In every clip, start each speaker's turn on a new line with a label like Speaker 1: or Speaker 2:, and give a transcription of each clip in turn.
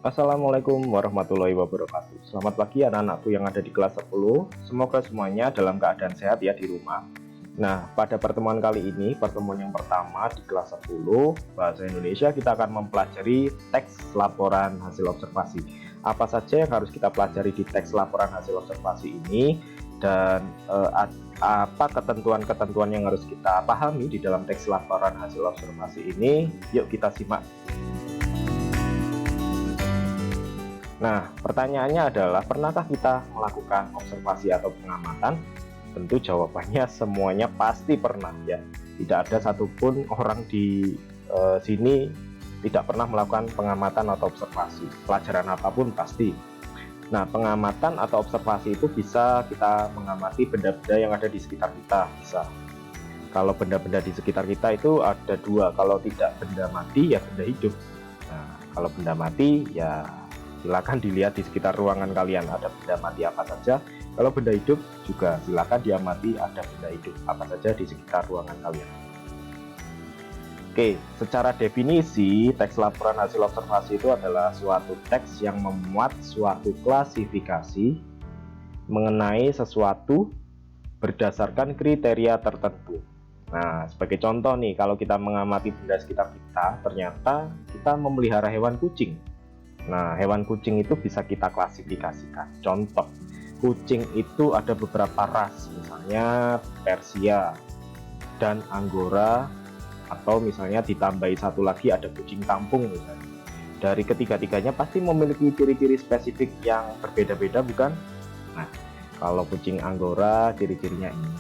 Speaker 1: Assalamualaikum warahmatullahi wabarakatuh. Selamat pagi anak-anakku yang ada di kelas 10. Semoga semuanya dalam keadaan sehat ya di rumah. Nah, pada pertemuan kali ini, pertemuan yang pertama di kelas 10 Bahasa Indonesia, kita akan mempelajari teks laporan hasil observasi. Apa saja yang harus kita pelajari di teks laporan hasil observasi ini, dan apa ketentuan-ketentuan yang harus kita pahami di dalam teks laporan hasil observasi ini. Yuk kita simak. Nah, pertanyaannya adalah, pernahkah kita melakukan observasi atau pengamatan? Tentu jawabannya semuanya pasti pernah ya. Tidak ada satupun orang di sini tidak pernah melakukan pengamatan atau observasi. Pelajaran apapun pasti. Nah, pengamatan atau observasi itu bisa kita mengamati benda-benda yang ada di sekitar kita, bisa. Kalau benda-benda di sekitar kita itu ada dua, kalau tidak benda mati ya benda hidup. Nah, kalau benda mati ya silakan dilihat di sekitar ruangan kalian ada benda mati apa saja. Kalau benda hidup juga silakan diamati ada benda hidup apa saja di sekitar ruangan kalian. Oke, secara definisi, teks laporan hasil observasi itu adalah suatu teks yang memuat suatu klasifikasi mengenai sesuatu berdasarkan kriteria tertentu. Nah, sebagai contoh nih, kalau kita mengamati benda sekitar kita, ternyata kita memelihara hewan kucing. Nah, hewan kucing itu bisa kita klasifikasikan. Contoh, kucing itu ada beberapa ras, misalnya Persia dan Angora, atau misalnya ditambahi satu lagi ada kucing kampung misalnya. Dari ketiga-tiganya pasti memiliki ciri-ciri spesifik yang berbeda-beda, bukan? Nah, kalau kucing Angora ciri-cirinya ini,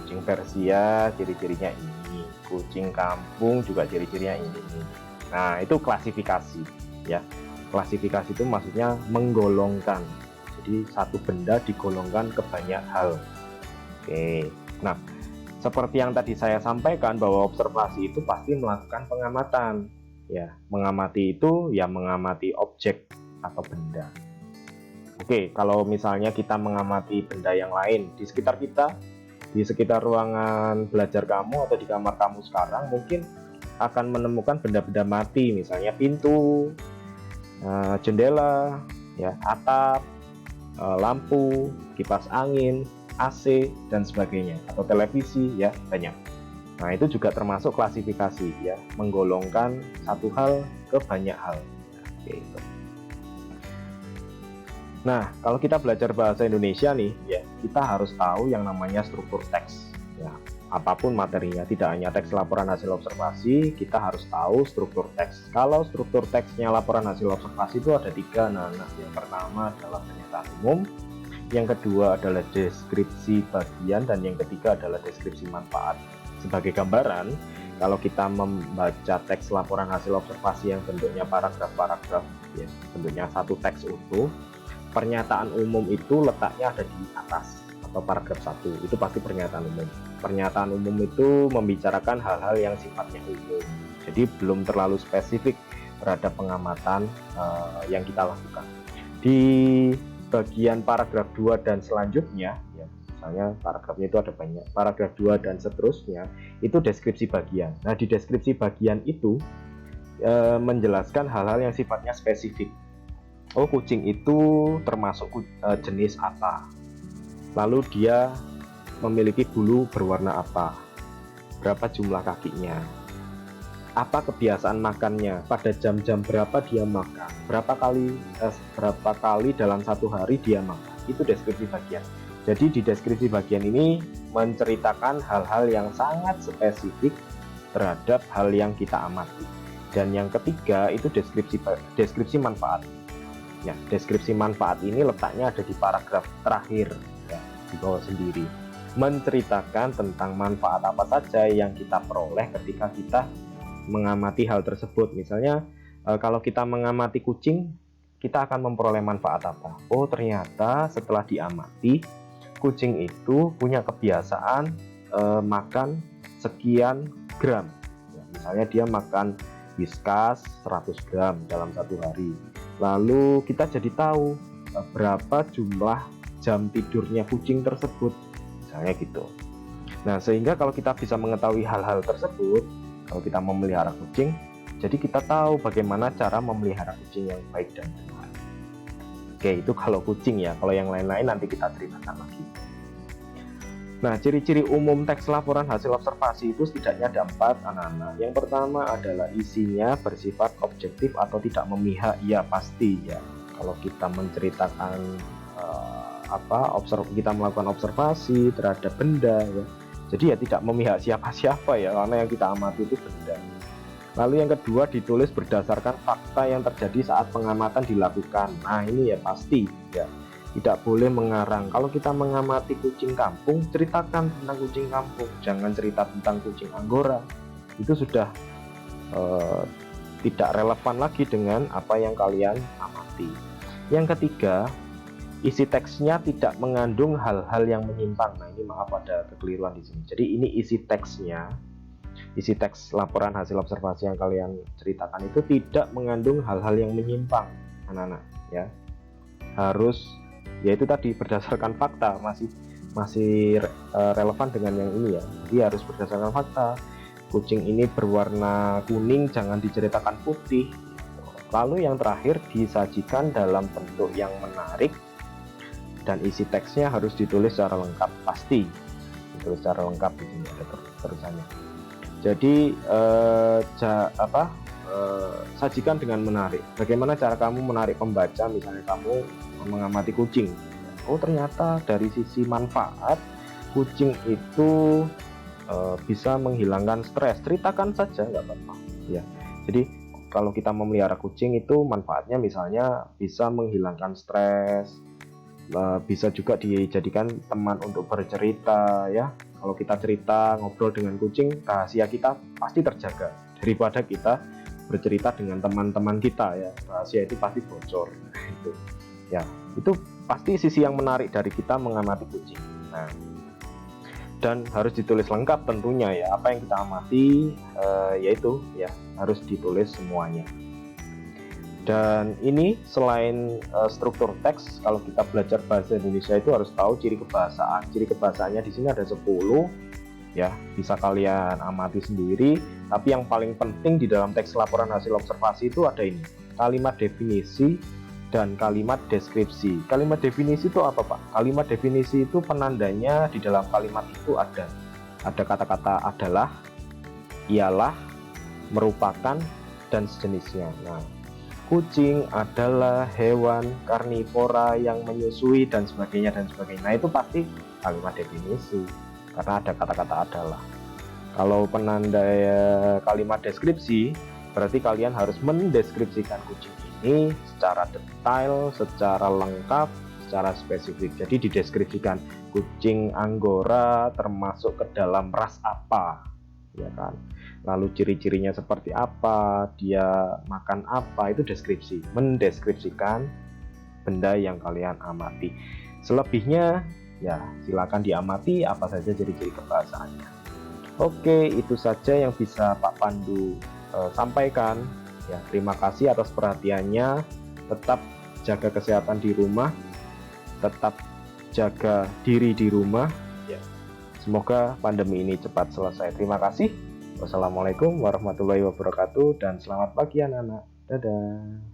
Speaker 1: kucing Persia ciri-cirinya ini, kucing kampung juga ciri-cirinya ini. Nah, itu klasifikasi ya. Klasifikasi itu maksudnya menggolongkan. Jadi satu benda digolongkan ke banyak hal. Oke. Nah, seperti yang tadi saya sampaikan bahwa observasi itu pasti melakukan pengamatan. Ya, mengamati itu ya mengamati objek atau benda. Oke, kalau misalnya kita mengamati benda yang lain di sekitar kita, di sekitar ruangan belajar kamu atau di kamar kamu sekarang, mungkin akan menemukan benda-benda mati, misalnya pintu, jendela, ya, atap, lampu, kipas angin, AC dan sebagainya, atau televisi ya, banyak. Nah, itu juga termasuk klasifikasi ya, menggolongkan satu hal ke banyak hal. Gitu. Nah, kalau kita belajar bahasa Indonesia nih ya, kita harus tahu yang namanya struktur teks ya. Apapun materinya, tidak hanya teks laporan hasil observasi, kita harus tahu struktur teks. Kalau struktur teksnya laporan hasil observasi itu ada tiga. Nah, yang pertama adalah pernyataan umum, yang kedua adalah deskripsi bagian, dan yang ketiga adalah deskripsi manfaat. Sebagai gambaran, kalau kita membaca teks laporan hasil observasi yang bentuknya paragraf-paragraf ya, bentuknya satu teks utuh, pernyataan umum itu letaknya ada di atas atau paragraf 1, itu pasti pernyataan umum. Pernyataan umum itu membicarakan hal-hal yang sifatnya umum, jadi belum terlalu spesifik terhadap pengamatan yang kita lakukan. Di bagian paragraf 2 dan selanjutnya ya, misalnya paragrafnya itu ada banyak, paragraf 2 dan seterusnya itu deskripsi bagian. Nah, di deskripsi bagian itu menjelaskan hal-hal yang sifatnya spesifik. Oh, kucing itu termasuk jenis apa, lalu dia memiliki bulu berwarna apa, berapa jumlah kakinya, apa kebiasaan makannya, pada jam-jam berapa dia makan, berapa kali dalam satu hari dia makan. Itu deskripsi bagian. Jadi di deskripsi bagian ini menceritakan hal-hal yang sangat spesifik terhadap hal yang kita amati. Dan yang ketiga itu deskripsi manfaat. Ya, deskripsi manfaat ini letaknya ada di paragraf terakhir ya, di bawah sendiri, menceritakan tentang manfaat apa saja yang kita peroleh ketika kita mengamati hal tersebut. Misalnya kalau kita mengamati kucing, kita akan memperoleh manfaat apa? Oh, ternyata setelah diamati, kucing itu punya kebiasaan makan sekian gram ya, misalnya dia makan Whiskas 100 gram dalam satu hari. Lalu kita jadi tahu berapa jumlah jam tidurnya kucing tersebut, misalnya gitu. Nah, sehingga kalau kita bisa mengetahui hal-hal tersebut, kalau kita memelihara kucing, Jadi kita tahu bagaimana cara memelihara kucing yang baik dan benar. Oke, itu kalau kucing ya. Kalau yang lain-lain nanti kita ceritakan lagi. Nah, ciri-ciri umum teks laporan hasil observasi itu setidaknya ada 4, anak-anak. Yang pertama adalah isinya bersifat objektif atau tidak memihak. Ya pasti ya. Kalau kita menceritakan kita melakukan observasi terhadap benda ya. Jadi ya tidak memihak siapa-siapa ya, karena yang kita amati itu benda. Lalu yang kedua, ditulis berdasarkan fakta yang terjadi saat pengamatan dilakukan. Nah ini ya pasti ya, tidak boleh mengarang. Kalau kita mengamati kucing kampung, ceritakan tentang kucing kampung, jangan cerita tentang kucing Anggora. Itu sudah tidak relevan lagi dengan apa yang kalian amati. Yang ketiga, isi teksnya tidak mengandung hal-hal yang menyimpang. Nah ini maaf ada kekeliruan di sini. Jadi ini isi teksnya, isi teks laporan hasil observasi yang kalian ceritakan itu tidak mengandung hal-hal yang menyimpang, anak-anak ya. Harus, yaitu tadi berdasarkan fakta, masih relevan dengan yang ini ya. Jadi harus berdasarkan fakta. Kucing ini berwarna kuning, jangan diceritakan putih. Lalu yang terakhir, disajikan dalam bentuk yang menarik dan isi teksnya harus ditulis secara lengkap. Pasti ditulis secara lengkap, di sini ada terusannya. Jadi sajikan dengan menarik. Bagaimana cara kamu menarik pembaca? Misalnya kamu mengamati kucing, oh ternyata dari sisi manfaat kucing itu bisa menghilangkan stres. Ceritakan saja, nggak apa-apa ya. Jadi kalau kita memelihara kucing itu manfaatnya misalnya bisa menghilangkan stres, bisa juga dijadikan teman untuk bercerita ya. Kalau kita cerita, ngobrol dengan kucing, rahasia kita pasti terjaga daripada kita bercerita dengan teman-teman kita ya. Rahasia itu pasti bocor. Nah, itu ya, itu pasti sisi yang menarik dari kita mengamati kucing. Nah, dan harus ditulis lengkap tentunya ya. Apa yang kita amati yaitu ya harus ditulis semuanya. Dan ini selain struktur teks, kalau kita belajar bahasa Indonesia itu harus tahu ciri kebahasaan. Ciri kebahasaannya di sini ada 10 ya, bisa kalian amati sendiri. Tapi yang paling penting di dalam teks laporan hasil observasi itu ada ini, kalimat definisi dan kalimat deskripsi. Kalimat definisi itu apa Pak? Kalimat definisi itu penandanya di dalam kalimat itu ada kata-kata adalah, ialah, merupakan, dan sejenisnya. Nah, kucing adalah hewan karnivora yang menyusui dan sebagainya dan sebagainya. Nah itu pasti kalimat definisi karena ada kata-kata adalah. Kalau penanda kalimat deskripsi, berarti kalian harus mendeskripsikan kucing ini secara detail, secara lengkap, secara spesifik. Jadi dideskripsikan kucing Anggora termasuk ke dalam ras apa, ya kan? Lalu ciri-cirinya seperti apa, dia makan apa, itu deskripsi, mendeskripsikan benda yang kalian amati. Selebihnya ya silakan diamati apa saja ciri-ciri kebahasaannya. Oke, itu saja yang bisa Pak Pandu sampaikan ya. Terima kasih atas perhatiannya. Tetap jaga kesehatan di rumah, tetap jaga diri di rumah ya. Semoga pandemi ini cepat selesai. Terima kasih. Wassalamualaikum warahmatullahi wabarakatuh dan selamat pagi anak-anak. Dadah.